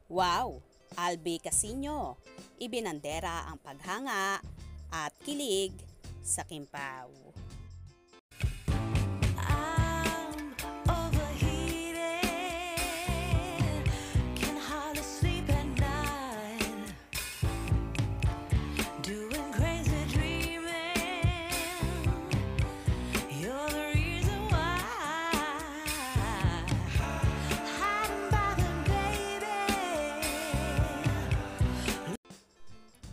Wow! Albi Casino, ibinandera ang paghanga at kilig sa Kimpaw. I'm overheated, can hardly sleep at night, doing crazy dreaming, you're the reason why, hiding by the baby.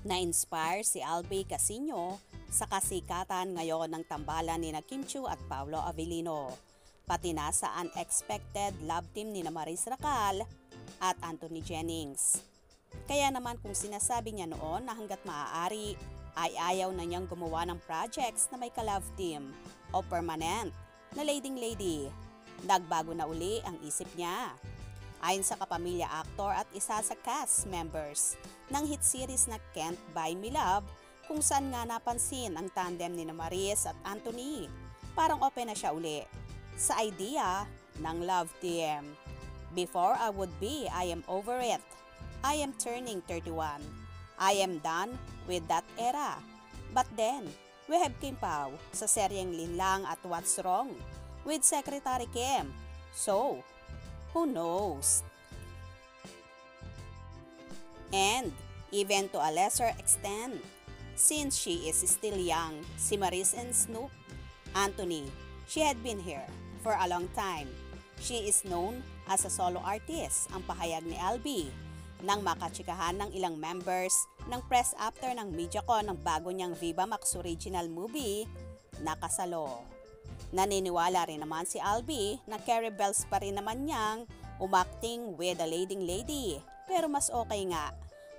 Na-inspire si Albi Casino sa kasikatan ngayon ng tambalan ni Kim Chiu at Paolo Avellino, pati na sa unexpected love team ni Maris Racal at Anthony Jennings. Kaya naman kung sinasabi niya noon na hanggat maaari ay ayaw na niyang gumawa ng projects na may ka-love team o permanent na lady, nagbago na uli ang isip niya. Ayon sa kapamilya actor at isa sa cast members ng hit series na Can't Buy Me Love, kung saan nga napansin ang tandem ni Maris at Anthony. Parang open na siya uli sa idea ng love team. Before I would be, I am over it. I am turning 31. I am done with that era. But then, we have Kimpaw sa seryeng Linlang at What's Wrong with Secretary Kim. So, who knows? And even to a lesser extent, since she is still young, si Maris and Snoop, Anthony, she had been here for a long time. She is known as a solo artist, ang pahayag ni Albi, nang makatsikahan ng ilang members ng press after ng MediaCon ng bago niyang Viva Max original movie, Nakasalo. Naniniwala rin naman si Albi na carry bells pa rin naman niyang umacting with a leading lady, pero mas okay nga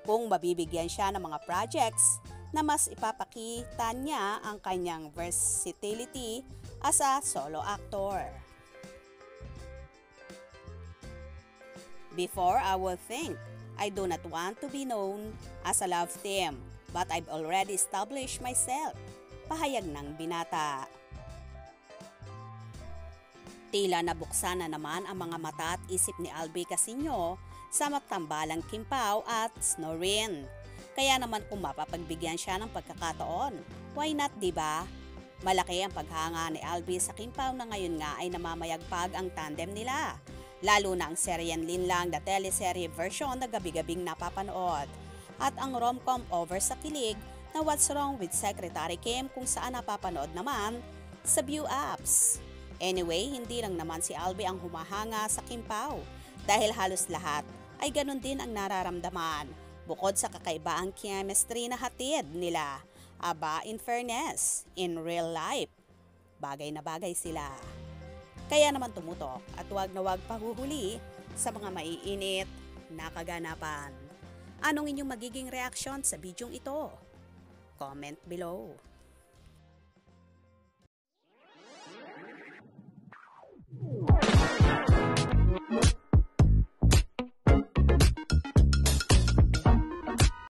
kung mabibigyan siya ng mga projects na mas ipapakita niya ang kanyang versatility as a solo actor. Before, I would think I do not want to be known as a love team, but I've already established myself, pahayag ng binata. Tila nabuksan na naman ang mga mata at isip ni Albi Casino sa matambalang Kimpaw at Snorin. Kaya naman kung mapapagbigyan siya ng pagkakataon, why not, diba? Malaki ang paghanga ni Albi sa Kimpaw na ngayon nga ay namamayagpag ang tandem nila. Lalo na ang seryen Linlang, the teleserye version na gabi-gabing napapanood. At ang rom-com over sa kilig na What's Wrong with Secretary Kim kung saan napapanood naman sa View apps. Anyway, hindi lang naman si Albi ang humahanga sa Kimpaw dahil halos lahat ay ganun din ang nararamdaman. Bukod sa kakaibaang chemistry na hatid nila, aba in fairness, in real life, bagay na bagay sila. Kaya naman tumutok at wag na wag pahuhuli sa mga maiinit na kaganapan. Anong inyong magiging reaksyon sa bidyong ito? Comment below.